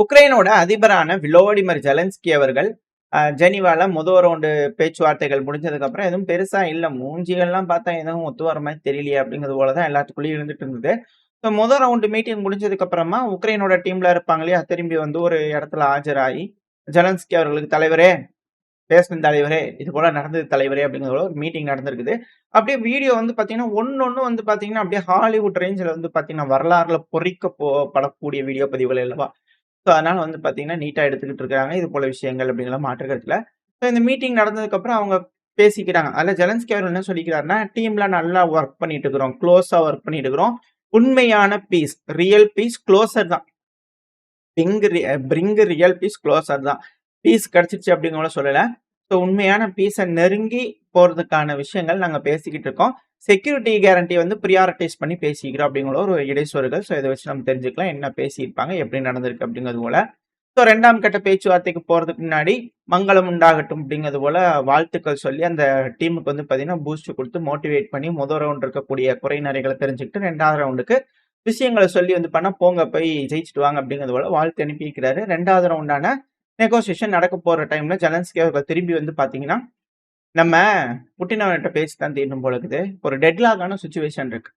உக்ரைனோட அதிபரான விளோடிமிர் Zelensky அவர்கள் ஜெனீவால முதல் round பேச்சுவார்த்தைகள் முடிஞ்சதுக்கு அப்புறம் எதுவும் பெருசா இல்ல. மூஞ்சிகள்லாம் பார்த்தா எதுவும் ஒத்து வர மாதிரி தெரியலையே அப்படிங்கிறது போல தான் எல்லாத்துக்குள்ளேயும் இருந்துட்டு இருந்தது. ஸோ முதல் ரவுண்டு மீட்டிங் முடிஞ்சதுக்கு அப்புறமா உக்ரைனோட டீம்ல இருப்பாங்க இல்லையா, திரும்பி வந்து ஒரு இடத்துல ஆஜராகி ஜெலன்ஸ்கி அவர்களுக்கு தலைவரே, பேசின தலைவரே, இது போல நடந்தது தலைவரே அப்படிங்கிற ஒரு மீட்டிங் நடந்திருக்குது. அப்படியே வீடியோ வந்து பார்த்தீங்கன்னா, ஒண்ணொண்ணு வந்து பார்த்தீங்கன்னா, அப்படியே ஹாலிவுட் ரேஞ்சில வந்து பார்த்தீங்கன்னா, வரலாறுல பொறிக்க படக்கூடிய வீடியோ பதிவுகள் அல்லவா. ஸோ, அதனால வந்து பார்த்தீங்கன்னா, நீட்டா எடுத்துக்கிட்டு இருக்காங்க. இது போல விஷயங்கள் அப்படிங்கலாம் மாற்று கருத்துல. ஸோ, இந்த மீட்டிங் நடந்ததுக்கப்புறம் அவங்க பேசிக்கிறாங்க. அதுல ஜெலன்ஸ்கி அவர்கள் என்ன சொல்லிக்கிறாருன்னா, டீம்ல நல்லா ஒர்க் பண்ணிட்டு இருக்கிறோம். குளோஸா ஒர்க் பண்ணிட்டு இருக்கிறோம். உண்மையான பீஸ், ரியல் பீஸ் குளோசர் தான். பிரிங் ரியல் பீஸ் குளோசர் தான். பீஸ் கிடைச்சிருச்சு அப்படிங்கிற சொல்லல. ஸோ, உண்மையான பீஸ நெருங்கி போறதுக்கான விஷயங்கள் நாங்க பேசிக்கிட்டு இருக்கோம். செக்யூரிட்டி கேரண்டி வந்து பிரியாரிட்டைஸ் பண்ணி பேசிக்கிறோம் அப்படிங்கிற ஒரு இடைச்சொல்கள். ஸோ, இத வச்சு நம்ம தெரிஞ்சுக்கலாம் என்ன பேசியிருப்பாங்க, எப்படி நடந்திருக்கு அப்படிங்கிறது போல. ஸோ, 2ஆம் கட்ட பேச்சுவார்த்தைக்கு போறதுக்கு முன்னாடி மங்களம் உண்டாகட்டும் அப்படிங்கிறது போல வாழ்த்துக்கள் சொல்லி அந்த டீமுக்கு வந்து பார்த்தீங்கன்னா, பூஸ்ட் குடுத்து மோட்டிவேட் பண்ணி முதல் ரவுண்ட் இருக்கக்கூடிய குறை நிறைகள தெரிஞ்சுக்கிட்டு 2வது ரவுண்டுக்கு விஷயங்கள சொல்லி வந்து பண்ணா, போங்க போய் ஜெயிச்சுட்டு வாங்க அப்படிங்கிறது போல வாழ்த்து அனுப்பி வைக்கிறாரு. 2வது ரவுண்டான நெகோசியேஷன் நடக்க போற டைம்ல ஜெலன்ஸ்கி அவர்கள் திரும்பி வந்து பார்த்தீங்கன்னா, நம்ம புட்டின் அவர்கிட்ட பேசி தான் தீரணும் போல இருக்குது. ஒரு டெட்லாக்கான சிச்சுவேஷன் இருக்கு.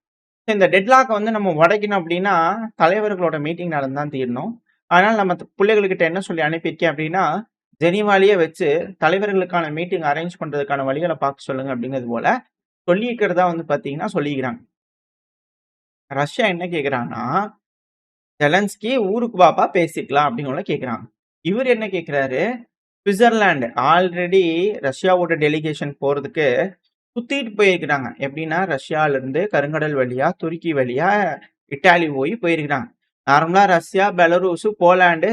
இந்த டெட்லாக்க வந்து நம்ம உடைக்கணும் அப்படின்னா, தலைவர்களோட மீட்டிங் நடந்து தான் தீரணும். அதனால நம்ம புள்ளைகள்கிட்ட என்ன சொல்லி அனுப்பியிருக்கேன் அப்படின்னா, ஜெனீவாலயே வச்சு தலைவர்களுக்கான மீட்டிங் அரேஞ்ச் பண்றதுக்கான வழிகள பார்க்க சொல்லுங்க அப்படிங்கிறது போல சொல்லியிருக்கிறதா வந்து பார்த்தீங்கன்னா சொல்லிக்கிறாங்க. ரஷ்யா என்ன கேட்குறாங்கன்னா, "ஜெலன்ஸ்கி ஊருக்கு வாப்பா பேசிக்கலாம்" அப்படிங்கிற கேட்குறாங்க. இவரு என்ன கேட்குறாரு, சுவிட்சர்லாந்து ஆல்ரெடி ரஷ்யாவோட டெலிகேஷன் போறதுக்கு சுத்திட்டு போயிருக்கிறாங்க. எப்படின்னா, ரஷ்யாலருந்து கருங்கடல் வழியா, துருக்கி வழியா, இட்டாலி போயிருக்கிறாங்க. நார்மலா ரஷ்யா, பெலரூஸ், போலாண்டு,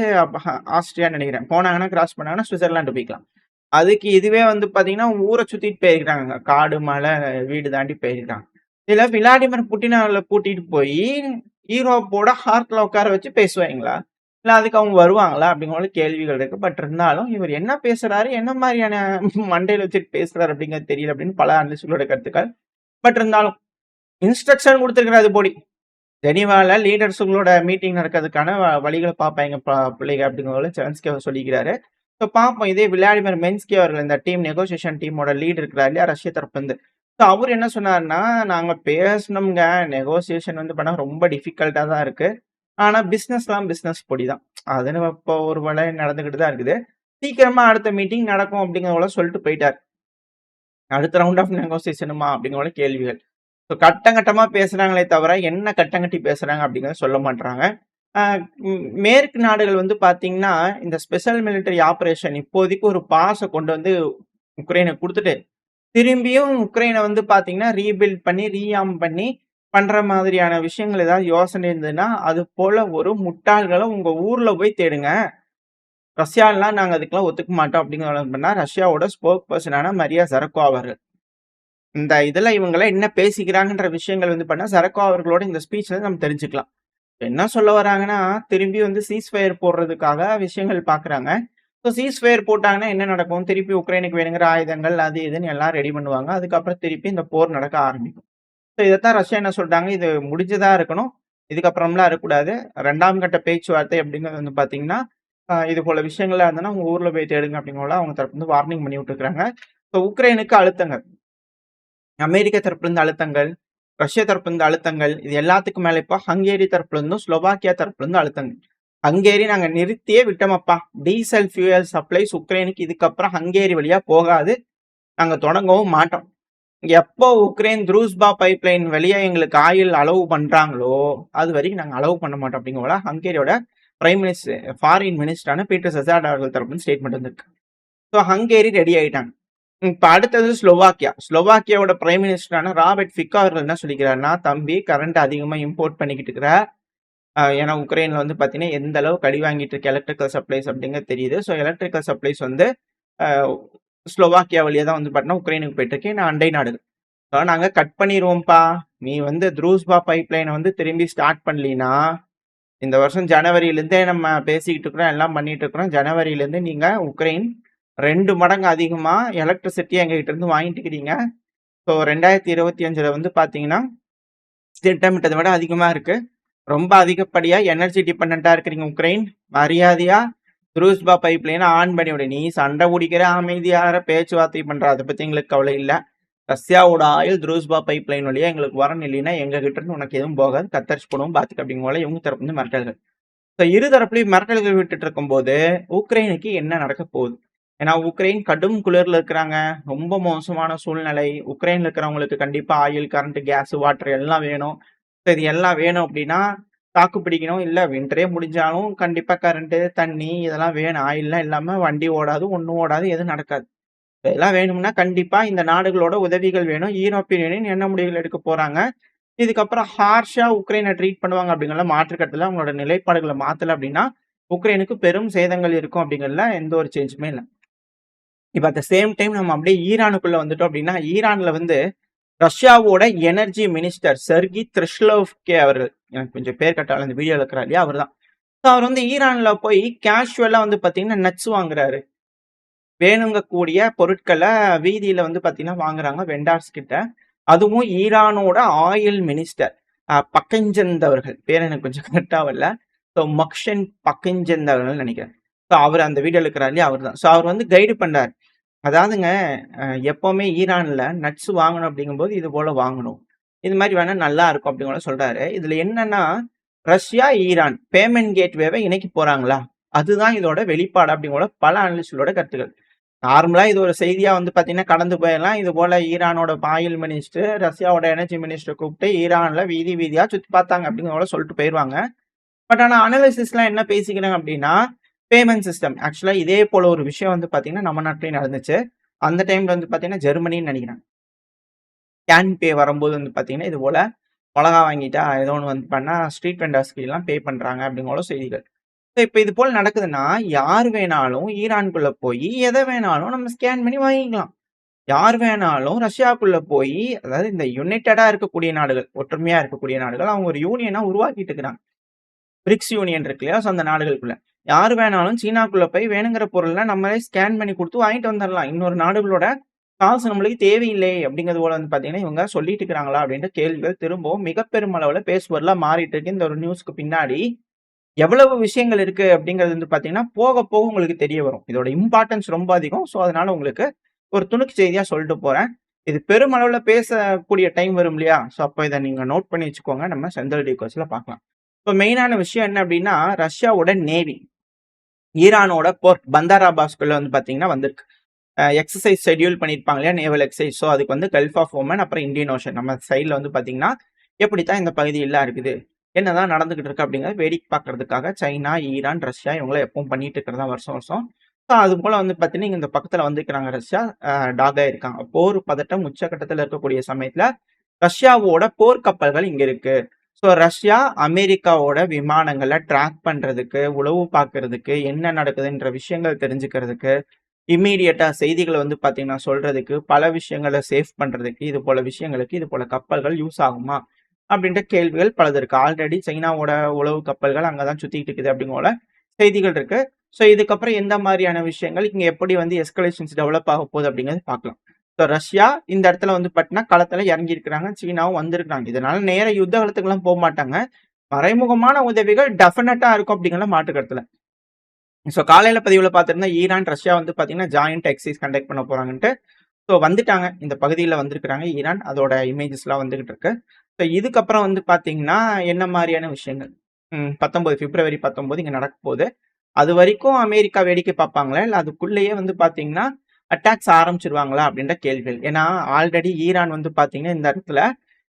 ஆஸ்ட்ரியான்னு நெனைக்கிறேன். போனாங்கன்னா கிராஸ் பண்ணாங்கன்னா சுவிட்சர்லாந்து போய்க்கலாம். அதுக்கு இதுவே வந்து பார்த்தீங்கன்னா, ஊர சுத்திட்டு போயிருக்கிறாங்க. காடு, மலை, வீடு தாண்டி போயிருக்கிறாங்க. இதுல விளாடிமிர் புட்டின அவர்கள கூட்டிட்டு போயி, யூரோப்போட ஹார்ட்ல உட்கார வச்சு பேசுவாய்ங்களா? இல்ல அதுக்கு அவங்க வருவாங்களா? அப்படிங்கிற கேள்விகள் இருக்கு. பட் இருந்தாலும் இவர் என்ன பேசுறாரு? என்ன மாரியான மண்டையில வச்சுட்டு பேசுறாரு அப்படிங்கிறது தெரியல அப்படின்னு பல அனலிஸ்ட்களோட கருத்துக்கள். பட் இருந்தாலும் இன்ஸ்ட்ரக்ஷன் குடுத்திருக்கிறாரு போடி. ஜெனீவால லீடர்ஸ்களோட மீட்டிங் நடக்கிறதுக்கான வழிகள பார்ப்பாய்ங்க பிள்ளைக அப்படிங்கிறத செலன்ஸ்கி அவர் சொல்லிக்கிறாரு. ஸோ பார்ப்போம். இதே விளாடிமிர் மென்ஸ்கி அவர்கள் இந்த டீம் நெகோசியேஷன் டீமோட லீட் இருக்கிறார் இல்லையா? ரஷ்ய தரப்புலருந்து. ஸோ அவரு என்ன சொன்னாருன்னா, "நாங்க பேசணும்ங்க. நெகோசியேஷன் வந்து பண்ணா ரொம்ப டிஃபிகல்ட்டா தான் இருக்கு. ஆனா பிசினஸ்லாம் பிசினஸ் பொடி தான். அதுன்னு இப்போ ஒரு வேலை நடந்துகிட்டு தான் இருக்குது. சீக்கிரமா அடுத்த மீட்டிங் நடக்கும்" அப்படிங்கிற போல சொல்லிட்டு போயிட்டாரு. அடுத்த ரவுண்ட் ஆஃப் நெகோசியேஷனுமா அப்படிங்கிற போல கேள்விகள். ஸோ கட்டம் கட்டமா பேசுறாங்களே தவிர, என்ன கட்டங்கட்டி பேசுறாங்க அப்படிங்கிறத சொல்ல மாட்றாங்க. அ மேற்கு நாடுகள் வந்து பார்த்தீங்கன்னா, இந்த ஸ்பெஷல் மிலிட்டரி ஆப்பரேஷன் இப்போதைக்கு ஒரு பாஸ கொண்டு வந்து உக்ரைனுக்கு குடுத்துட்டு, திரும்பியும் உக்ரைன வந்து பார்த்தீங்கன்னா, ரீபில்ட் பண்ணி, ரீஆர்ம் பண்ணி பண்ற மாதிரியான விஷயங்கள் ஏதாவது யோசனை இருந்ததுன்னா, அது போல ஒரு முட்டாள்கள உங்க ஊர்ல போய் தேடுங்க. ரஷ்யாலாம் நாங்க அதுக்கெல்லாம் ஒத்துக்க மாட்டோம் அப்படிங்கிற பண்ணா, ரஷ்யாவோட ஸ்போக் பெர்சனான மரியா ஜரகோவா அவர்கள். இந்த இதுல இவங்கலாம் என்ன பேசிக்கிறாங்கன்ற விஷயங்கள் வந்து பண்ணா, ஜரகோவா அவர்களோட இந்த ஸ்பீச்ல நம்ம தெரிஞ்சுக்கலாம். என்ன சொல்ல வராங்கன்னா, திரும்பி வந்து சீஸ் ஃபயர் போடுறதுக்காக விஷயங்கள் பார்க்குறாங்க. ஸோ சீஸ் ஃபயர் போட்டாங்கன்னா என்ன நடக்கும்? திருப்பி உக்ரைனுக்கு வேணுங்கிற ஆயுதங்கள் அது இதுன்னு எல்லாம் ரெடி பண்ணுவாங்க. அதுக்கப்புறம் திருப்பி இந்த போர் நடக்க ஆரம்பிக்கும். ஸோ இதத்தான் ரஷ்யா என்ன சொல்றாங்க, இது முடிஞ்சதா இருக்கணும். இதுக்கப்புறம்லாம் இருக்கக்கூடாது. 2ஆம் கட்ட பேச்சுவார்த்தை அப்படிங்கிறது வந்து பார்த்தீங்கன்னா, இது போல விஷயங்கள்லாம் இருந்ததுன்னா, உங்க ஊர்ல போய் தேடுங்க அப்படிங்கிறத அவங்க தரப்புல இருந்து வார்னிங் பண்ணி விட்டுருக்காங்க. ஸோ உக்ரைனுக்கு அழுத்தங்கள். அமெரிக்க தரப்புலருந்து அழுத்தங்கள், ரஷ்ய தரப்புலருந்து அழுத்தங்கள், இது எல்லாத்துக்கும் மேல இப்ப ஹங்கேரி தரப்புலருந்தும், ஸ்லோவாக்கியா தரப்புலருந்தும் அழுத்தங்கள். ஹங்கேரி நாங்க நிறுத்தியே விட்டோமப்பா. டீசல் ஃபியூயல் சப்ளைஸ் உக்ரைனுக்கு இதுக்கப்புறம் ஹங்கேரி வழியா போகாது. நாங்க தொடங்கவும் மாட்டோம். எப்போ உக்ரைன் த்ரூஸ்பா பைப்லைன் வழியா எங்களுக்கு ஆயில் அலோவ் பண்றாங்களோ, அது வரைக்கும் நாங்க அலோவ் பண்ண மாட்டோம் அப்படிங்கிற ஹங்கேரியோட ஃபாரின் மினிஸ்டரான பீட்டர் செசாட் அவர்கள் தரப்புல ஸ்டேட்மெண்ட் வந்திருக்கு. ஸோ ஹங்கேரி ரெடி ஆயிட்டாங்க. இப்ப அடுத்தது ஸ்லோவாக்கியா. ஸ்லோவாக்கியாவோட பிரைம் மினிஸ்டரான ராபர்ட் ஃபிக்கோ அவர்கள் என்ன சொல்லிக்கிறாருன்னா, "தம்பி கரண்ட் அதிகமா இம்போர்ட் பண்ணிக்கிட்டு இருக்கிற. ஏன்னா உக்ரைன்ல வந்து பார்த்தீங்கன்னா, எந்த அளவுக்கு அடி வாங்கிட்டு இருக்கு எலக்ட்ரிக்கல் சப்ளைஸ் அப்படிங்கிறது தெரியுது. ஸோ எலக்ட்ரிக்கல் சப்ளைஸ் வந்து அ ஸ்லோவாக்கியா வழியா தான் வந்து பார்த்தீங்கன்னா, உக்ரைனுக்கு போயிட்டு இருக்கு. ஏன்னா அண்டை நாடுகள். ஸோ நாங்க கட் பண்ணிருவோம்ப்பா. நீ வந்து த்ரூஸ்பா பைப்லைன வந்து திரும்பி ஸ்டார்ட் பண்ணலீன்னா, இந்த வருஷம் ஜனவரியிலிருந்தே நம்ம பேசிக்கிட்டு இருக்கிறோம், எல்லாம் பண்ணிட்டு இருக்கிறோம். ஜனவரியிலிருந்து நீங்க உக்ரைன் 2 மடங்கு அதிகமா எலக்ட்ரிசிட்டிய எங்ககிட்ட இருந்து வாங்கிட்டு இருக்கிறீங்க. ஸோ 2025ல வந்து பார்த்தீங்கன்னா, திட்டமிட்டத விட அதிகமா இருக்கு. ரொம்ப அதிகப்படியா எனர்ஜி டிபெண்டன்ட்டா இருக்கிறீங்க உக்ரைன். மரியாதையா த்ரூஸ்பா பைப்லைன ஆன் பண்ணி விடு. நீ சண்டை பிடிக்கிற, அமைதியாகிற, பேச்சுவார்த்தை பண்ற, அதை பத்தி எங்களுக்கு கவலை இல்ல. ரஷ்யாவோட ஆயில் த்ரூஸ்பா பைப்லைன் வழியா எங்களுக்கு வரணும், இல்லைன்னா எங்க கிட்ட இருந்து உனக்கு எதுவும் போகாது, கத்தரிச்சு போடுவோம் பாத்துக்க அப்படிங்கிற போல இவங்க தரப்பு வந்து மிரட்டல்கள். ஸோ இரு தரப்புலையும் மிரட்டல்கள் விட்டுட்டு இருக்கும்போது உக்ரைனுக்கு என்ன நடக்க போகுது? ஏன்னா உக்ரைன் கடும் குளிர்ல இருக்கிறாங்க, ரொம்ப மோசமான சூழ்நிலை. உக்ரைன்ல இருக்கிறவங்களுக்கு கண்டிப்பா ஆயில், கரண்ட், கேஸ், வாட்டர் எல்லாம் வேணும். ஸோ இது எல்லாம் வேணும் அப்படின்னா தாக்கு பிடிக்கணும். இல்ல விண்டரே முடிஞ்சாலும் கண்டிப்பா கரண்ட், தண்ணி இதெல்லாம் வேணும். ஆயில்லாம் இல்லாம வண்டி ஓடாது, ஒன்றும் ஓடாது, எதுவும் நடக்காது. இதெல்லாம் வேணும்னா கண்டிப்பா இந்த நாடுகளோட உதவிகள் வேணும். யூரோப்பியன் யூனியன் என்ன முடிவுகள் எடுக்க போறாங்க? இதுக்கப்புறம் ஹார்ஷா உக்ரைனை ட்ரீட் பண்ணுவாங்க அப்படிங்கிற மாற்று கருத்துல அவங்களோட நிலைப்பாடுகளை மாத்தல அப்படின்னா உக்ரைனுக்கு பெரும் சேதங்கள் இருக்கும் அப்படிங்கிறதுல எந்த ஒரு சேஞ்சுமே இல்லை. இப்ப அட் த சேம் டைம் நம்ம அப்படியே ஈரானுக்குள்ள வந்துட்டோம் அப்படின்னா ஈரான்ல வந்து ரஷ்யாவோட எனர்ஜி மினிஸ்டர் செர்கி த்ரிஷ்லோவ்கே அவர்கள், எனக்கு கொஞ்சம் பேர் கட்டால இந்த வீடியோ இருக்கிறார் இல்லையா, அவர் தான். அவர் வந்து ஈரான்ல போய் கேஷுவலா வந்து பாத்தீங்கன்னா நட்ஸ் வாங்குறாரு. வேணுங்கக்கூடிய பொருட்களை வீதியில வந்து பாத்தீங்கன்னா வாங்குறாங்க வெண்டார்ஸ் கிட்ட. அதுவும் ஈரானோட ஆயில் மினிஸ்டர் பக்கஞ்சந்த் அவர்கள், பேர் எனக்கு கொஞ்சம் கரெக்டா வரல. ஸோ மக்ஷன் பக்கஞ்சந்த் அவர்கள் நினைக்கிறேன். ஸோ அவர் அந்த வீடியோ இருக்கிறார் இல்லையா, அவர் தான். ஸோ அவர் வந்து கைடு பண்றாரு. அதாவதுங்க எப்பவுமே ஈரான்ல நட்ஸ் வாங்கணும் அப்படிங்கும்போது இது போல வாங்கணும், இது மாதிரி வேணா நல்லா இருக்கும் அப்படிங்கிற சொல்றாரு. இதுல என்னன்னா ரஷ்யா ஈரான் பேமெண்ட் கேட்வேவை இணைக்க போறாங்களா, அதுதான் இதோட வெளிப்பாடு அப்படிங்கிற பல அனலிஸ்டோட கருத்துக்கள். நார்மலா இது ஒரு செய்தியா வந்து பாத்தீங்கன்னா கடந்து போயிடலாம். இது போல ஈரானோட ஆயில் மினிஸ்டர், ரஷ்யாவோட எனர்ஜி மினிஸ்டர் கூப்பிட்டு ஈரான்ல வீதி வீதியா சுத்தி பார்த்தாங்க அப்படிங்கிற சொல்லிட்டு போயிருவாங்க. பட் ஆனா அனாலிசிஸ்லாம் என்ன பேசிக்கிறாங்க அப்படின்னா பேமெண்ட் சிஸ்டம். ஆக்சுவலா இதே போல ஒரு விஷயம் வந்து பாத்தீங்கன்னா நம்ம நாட்டிலேயே நடந்துச்சு. அந்த டைம்ல வந்து பாத்தீங்கன்னா ஜெர்மனின்னு நினைக்கிறேன். கேன் பே வரும்போது வந்து பாத்தீங்கன்னா இது போல மிளகா வாங்கிட்டா ஏதோ ஒன்று வந்து பண்ணா ஸ்ட்ரீட் வெண்டர்ஸ்க்கு எல்லாம் பே பண்றாங்க அப்படிங்கிற செய்திகள். இப்ப இது போல நடக்குதுன்னா யார் வேணாலும் ஈரான்குள்ள போய் எதை வேணாலும் நம்ம ஸ்கேன் பண்ணி வாங்கிக்கலாம். யார் வேணாலும் ரஷ்யாக்குள்ள போய், அதாவது இந்த யுனைட்டடா இருக்கக்கூடிய நாடுகள், ஒற்றுமையா இருக்கக்கூடிய நாடுகள், அவங்க ஒரு யூனியனா உருவாக்கிட்டு இருக்கிறாங்க. பிரிக்ஸ் யூனியன் இருக்கு இல்லையா, அந்த நாடுகளுக்குள்ள யார் வேணாலும் சீனாக்குள்ள போய் வேணுங்கிற பொருள்லாம் நம்மளே ஸ்கேன் பண்ணி கொடுத்து வாங்கிட்டு வந்துடலாம். இன்னொரு நாடுகளோட காசு நம்மளுக்கு தேவையில்லை அப்படிங்கிறது போல வந்து பாத்தீங்கன்னா இவங்க சொல்லிட்டு இருக்கிறாங்களா அப்படின்ற கேள்விகள் திரும்பவும் மிக பெரும் அளவுல பேசுபொருளா மாறிட்டு இருக்கு. இந்த ஒரு நியூஸ்க்கு பின்னாடி எவ்வளவு விஷயங்கள் இருக்கு அப்படிங்கிறது வந்து பாத்தீங்கன்னா போக போக உங்களுக்கு தெரிய வரும். இதோட இம்பார்ட்டன்ஸ் ரொம்ப அதிகம். ஸோ அதனால உங்களுக்கு ஒரு துணுக்கு செய்தியா சொல்லிட்டு போறேன். இது பெருமளவுல பேசக்கூடிய டைம் வரும் இல்லையா, ஸோ அப்போ இதை நீங்க நோட் பண்ணி வச்சுக்கோங்க. நம்ம சென்ட்ரல் டிகோஸ்ல பார்க்கலாம். இப்போ மெயினான விஷயம் என்ன அப்படின்னா ரஷ்யாவோட நேவி ஈரானோட போர்ட் பந்தார் அபாஸ்குள்ள வந்து பாத்தீங்கன்னா வந்திருக்கு. எக்ஸசைஸ் ஷெட்யூல் பண்ணியிருப்பாங்க இல்லையா, நேவல் எக்ஸசைஸ். ஸோ அதுக்கு வந்து கல்ஃப் ஆஃப் ஓமன் அப்புறம் இந்தியன் ஓஷன் நம்ம சைடில் வந்து பாத்தீங்கன்னா எப்படித்தான் இந்த பகுதியெல்லாம் இருக்குது, என்னதான் நடந்துகிட்டு இருக்கு அப்படிங்கிறத வேடிக்கை பார்க்கறதுக்காக சைனா, ஈரான், ரஷ்யா இவங்களும் எப்பவும் பண்ணிட்டு இருக்கிறதா வருஷம் வருஷம். ஸோ அது போல வந்து பார்த்தீங்கன்னா இந்த பக்கத்தில் வந்துருக்கிறாங்க ரஷ்யா, டாகா இருக்காங்க. போர் பதட்டம் உச்சகட்டத்தில் இருக்கக்கூடிய சமயத்தில் ரஷ்யாவோட போர்க்கப்பல்கள் இங்கே இருக்கு. ஸோ ரஷ்யா அமெரிக்காவோட விமானங்களை ட்ராக் பண்றதுக்கு, உளவு பார்க்கறதுக்கு, என்ன நடக்குதுன்ற விஷயங்கள் தெரிஞ்சுக்கிறதுக்கு, இம்மீடியட்டா செய்திகளை வந்து பார்த்தீங்கன்னா சொல்றதுக்கு, பல விஷயங்களை சேஃப் பண்றதுக்கு, இது போல விஷயங்களுக்கு இது போல கப்பல்கள் யூஸ் ஆகுமா அப்படின்ற கேள்விகள் பலது இருக்கு. ஆல்ரெடி சைனாவோட உளவு கப்பல்கள் அங்கதான் சுத்திட்டு இருக்குது அப்படிங்கிற செய்திகள் இருக்கு. ஸோ இதுக்கப்புறம் எந்த மாதிரியான விஷயங்கள் இங்க எப்படி வந்து எஸ்கலேஷன்ஸ் டெவலப் ஆக போகுது அப்படிங்கிறது பார்க்கலாம். ஸோ ரஷ்யா இந்த இடத்துல வந்து பார்த்தீங்கன்னா களத்துல இறங்கி இருக்கிறாங்க, சீனாவும் வந்திருக்காங்க. இதனால நேர யுத்த காலத்துக்குலாம் போக மாட்டாங்க. மறைமுகமான உதவிகள் டெஃபினட்டா இருக்கும் அப்படிங்கிற மாற்று கருத்துல. ஸோ காலையில பதிவுல பார்த்திருந்தா ஈரான் ரஷ்யா வந்து பாத்தீங்கன்னா ஜாயிண்ட் எக்ஸசைஸ் கண்டக்ட் பண்ண போறாங்கன்ட்டு. ஸோ வந்துட்டாங்க, இந்த பகுதியில் வந்திருக்கிறாங்க ஈரான். அதோட இமேஜஸ்லாம் வந்துகிட்டு இருக்கு. ஸோ இதுக்கப்புறம் வந்து பாத்தீங்கன்னா என்ன மாதிரியான விஷயங்கள் 19 பிப்ரவரி 19 இங்க நடக்க போகுது. அது வரைக்கும் அமெரிக்கா வேடிக்கை பார்ப்பாங்களா, இல்லை அதுக்குள்ளேயே வந்து பாத்தீங்கன்னா அட்டாக்ஸ் ஆரம்பிச்சிருவாங்களா அப்படின்ற கேள்விகள். ஏன்னா ஆல்ரெடி ஈரான் வந்து பாத்தீங்கன்னா இந்த இடத்துல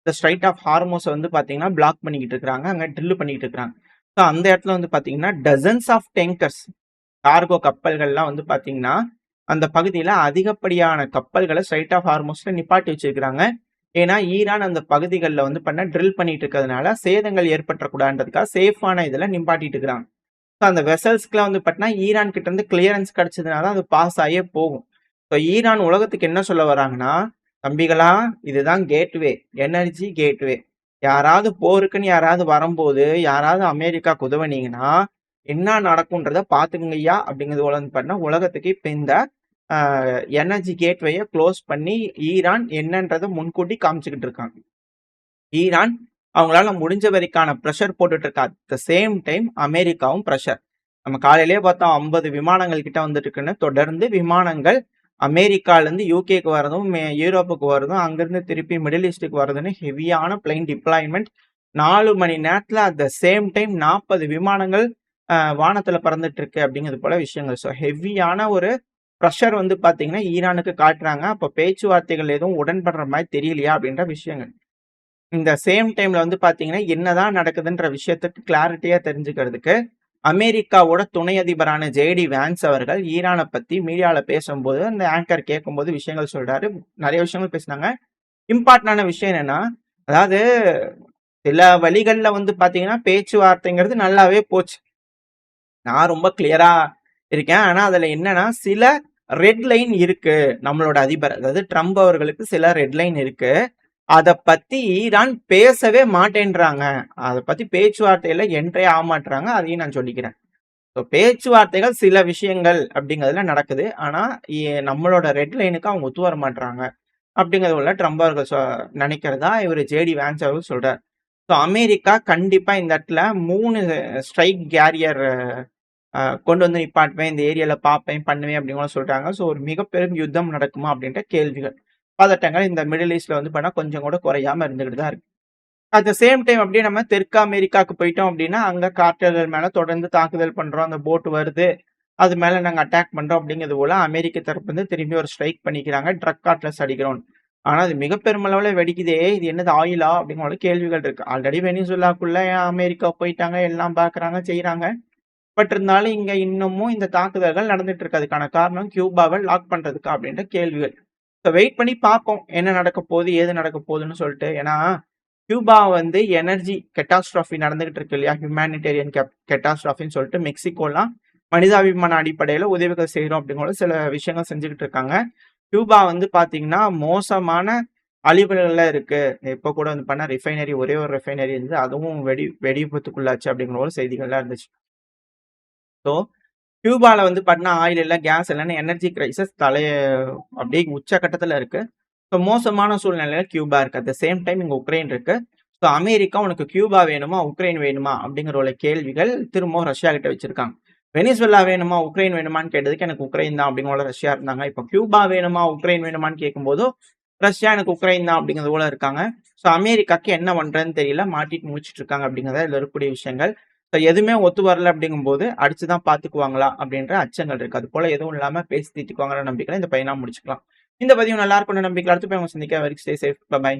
இந்த ஸ்ட்ரைட் ஆஃப் ஹார்மோஸ் வந்து பாத்தீங்கன்னா பிளாக் பண்ணிக்கிட்டு இருக்காங்க, அங்க ட்ரில் பண்ணிக்கிட்டு இருக்காங்க. ஸோ அந்த இடத்துல வந்து பாத்தீங்கன்னா டசன்ஸ் ஆஃப் டேங்கர்ஸ், கார்கோ கப்பல்கள்லாம் வந்து பாத்தீங்கன்னா அந்த பகுதியில அதிகப்படியான கப்பல்களை ஸ்ட்ரைட் ஆஃப் ஹார்மோஸ்ல நிப்பாட்டி வச்சிருக்கிறாங்க. ஏன்னா ஈரான் அந்த பகுதிகளில் வந்து பண்ண ட்ரில் பண்ணிட்டு இருக்கிறதுனால சேதங்கள் ஏற்பட்டக்கூடாதுன்றதுக்காக சேஃபான இதில் நிப்பாட்டிட்டு இருக்கிறாங்க. ஸோ அந்த வெசல்ஸ்க்குலாம் வந்து பார்த்தீங்கன்னா ஈரான் கிட்ட இருந்து கிளியரன்ஸ் கிடைச்சதுனால அது பாஸ் ஆகியே போகும். ஸோ ஈரான் உலகத்துக்கு என்ன சொல்ல வராங்கன்னா, தம்பிகளா இதுதான் கேட்வே, எனர்ஜி கேட்வே. யாராவது போருக்குன்னு யாராவது வரும்போது யாராவது அமெரிக்காவுக்கு உதவுனீங்கன்னா என்ன நடக்கும்ன்றத பாத்துக்கங்க ஐயா அப்படிங்கிறது வந்து பண்ண உலகத்துக்கு இப்ப இந்த எனர்ஜி கேட்வேயை க்ளோஸ் பண்ணி ஈரான் என்னன்றதை முன்கூட்டி காமிச்சுக்கிட்டு இருக்காங்க. ஈரான் அவங்களால முடிஞ்ச வரைக்கான பிரஷர் போட்டுட்டு இருக்கா. அட் த சேம் டைம் அமெரிக்காவும் பிரஷர். நம்ம காலையிலேயே பார்த்தோம் 50 விமானங்கள் கிட்ட வந்துட்டு இருக்குன்னு. தொடர்ந்து விமானங்கள் அமெரிக்காலேருந்து யூகேக்கு வரதும், யூரோப்புக்கு வரதும், அங்கேருந்து திருப்பி மிடில் ஈஸ்ட்டுக்கு வரதுன்னு ஹெவியான பிளைன் டிப்ளாய்மெண்ட் 4 மணி நேரத்துல அட் த சேம் டைம் 40 விமானங்கள் வானத்துல பறந்துட்டு இருக்கு அப்படிங்கிறது போல விஷயங்கள். ஸோ ஹெவியான ஒரு ப்ரெஷர் வந்து பார்த்தீங்கன்னா, ஈரானுக்கு காட்டுறாங்க. அப்போ பேச்சுவார்த்தைகள் எதுவும் உடன்படுற மாரி தெரியலையா அப்படின்ற விஷயங்கள். இந்த சேம் டைம்ல வந்து பார்த்தீங்கன்னா, என்னதான் நடக்குதுன்ற விஷயத்துக்கு கிளாரிட்டியா தெரிஞ்சுக்கிறதுக்கு, அமெரிக்காவோட துணை அதிபரான ஜேடி வான்ஸ் அவர்கள் ஈரான பத்தி மீடியால பேசும்போது, அந்த ஆங்கர் கேட்கும்போது விஷயங்கள் சொல்றாரு. நெறைய விஷயங்கள் பேசினாங்க. இம்பார்ட்டன்டான விஷயம் என்னன்னா, அதாவது சில வழிகள்ல வந்து பார்த்தீங்கன்னா, பேச்சுவார்த்தைங்கிறது நல்லாவே போச்சு. நான் ரொம்ப கிளியரா இருக்கேன். ஆனா, அதுல என்னன்னா, சில ரெட் லைன் இருக்கு. நம்மளோட அதிபர், அதாவது ட்ரம்ப் அவர்களுக்கு சில ரெட் லைன் இருக்கு. அத பத்தி ஈரான் பேசவே மாட்டேன்றாங்க. அத பத்தி பேச்சுவார்த்தையில என்ட்ரே ஆகமாட்றாங்க. அதையும் நான் சொல்லிக்கிறேன். ஸோ பேச்சுவார்த்தைகள் சில விஷயங்கள் அப்படிங்கிறதுல நடக்குது. ஆனா, நம்மளோட ரெட் லைனுக்கு அவங்க ஒத்து வர மாட்றாங்க. அப்படிங்கிறது உள்ள ட்ரம்ப் அவர்கள் நினைக்கிறதா இவரு ஜேடி வான்ஸ் அவர்கள் சொல்றார். ஸோ அமெரிக்கா கண்டிப்பா இந்த இடத்துல 3 ஸ்ட்ரைக் கேரியர் கொண்டு வந்து நிப்பாட்டுவேன். இந்த ஏரியால பார்ப்பேன், பண்ணுவேன் அப்படின்னு சொல்றாங்க. ஸோ ஒரு மிகப்பெரும் யுத்தம் நடக்குமா அப்படின்ற கேள்விகள், பதட்டங்கள் இந்த மிடில் ஈஸ்ட்ல வந்து பண்ணா கொஞ்சம் கூட குறையாம இருந்துகிட்டு தான் இருக்கு. அட் த சேம் டைம் அப்படியே நம்ம தெற்கு அமெரிக்காவுக்கு போயிட்டோம் அப்படின்னா, அங்க கார்ட்டர்கள் மேல தொடர்ந்து தாக்குதல் பண்றோம். அந்த போட் வருது. அது மேல நாங்க அட்டாக் பண்றோம் அப்படிங்கிறது போல அமெரிக்க தரப்பு வந்து திரும்பி ஒரு ஸ்ட்ரைக் பண்ணிக்கிறாங்க. ட்ரக் கார்ட்லஸ் அடிக்கிறோம். ஆனா அது மிக பெருமளவுல வெடிக்குதே. இது என்னது ஆயிலா? அப்படிங்கிற கேள்விகள் இருக்கு. ஆல்ரெடி வெனிசுலாக்குள்ள அமெரிக்கா போயிட்டாங்க. எல்லாம் பார்க்குறாங்க, செய்றாங்க. பட் இருந்தாலும் இங்க இன்னமும் இந்த தாக்குதல்கள் நடந்துட்டு இருக்கு. அதுக்கான காரணம் கியூபாவ லாக் பண்றதுக்கா? அப்படின்ற கேள்விகள். ஸோ வெயிட் பண்ணி பார்ப்போம். என்ன நடக்க போகுது? ஏது நடக்க போகுதுன்னு சொல்லிட்டு. ஏன்னா, கியூபா வந்து எனர்ஜி கேட்டாஸ்ட்ராஃபி நடந்துகிட்டு இருக்கு இல்லையா? ஹியூமானிட்டேரியன் கேட்டாஸ்ட்ராஃபின்னு சொல்லிட்டு மெக்சிகோலாம் மனிதாபிமான அடிப்படையில உதவிகள் செய்றோம் அப்படிங்கிற சில விஷயங்கள் செஞ்சுகிட்டு இருக்காங்க. கியூபா வந்து பார்த்தீங்கன்னா, மோசமான அழிவுகள்ல இருக்கு. இப்ப கூட வந்து பண்ண ரிஃபைனரி ஒரே ஒரு ரிஃபைனரி இருந்தது. அதுவும் வெடி விபத்துக்குள்ளாச்சு அப்படிங்கிற ஒரு செய்திகள்லாம் இருந்துச்சு. ஸோ கியூபால வந்து பார்த்தீங்கன்னா, ஆயில் இல்ல, கேஸ் இல்லன்னு எனர்ஜி கிரைசிஸ் அப்படியே உச்சகட்டத்துல இருக்கு. ஸோ மோசமான சூழ்நிலையில கியூபா இருக்கு. அட் த சேம் டைம் இங்க உக்ரைன் இருக்கு. ஸோ அமெரிக்கா உனக்கு கியூபா வேணுமா? உக்ரைன் வேணுமா? அப்படிங்கிற ஒரு கேள்விகள் திரும்பவும் ரஷ்யா கிட்ட வச்சிருக்காங்க. வெனிசுவேலா வேணுமா? உக்ரைன் வேணுமான்னு கேட்டதுக்கு எனக்கு உக்ரைன் தான் அப்படிங்கிற ரஷ்யா இருந்தாங்க. இப்போ கியூபா வேணுமா? உக்ரைன் வேணுமான்னு கேட்கும்போது ரஷ்யா எனக்கு உக்ரைன் தான் அப்படிங்கிறது போல இருக்காங்க. ஸோ அமெரிக்காக்கு என்ன பண்றதுன்னு தெரியல. மாட்டிட்டு முழிச்சிட்டு இருக்காங்க அப்படிங்கிறத இதுல இருக்கக்கூடிய விஷயங்கள். ஸோ எதுவுமே ஒத்து வரல அப்படிங்கும்போது அடிச்சுதான் பாத்துக்குவாங்களா அப்படின்ற அச்சங்கள் இருக்கு. அது போல எதுவும் இல்லாம பேசி தீர்த்துக்குவாங்கிற நம்பிக்கையில இந்த பையனா முடிச்சுக்கலாம். இந்த பதிவு நல்லா இருக்கும்னு நம்பிக்கை. அடுத்த போய் அவங்க சந்திக்க வரைக்கும் ஸ்டே சேஃப். பை.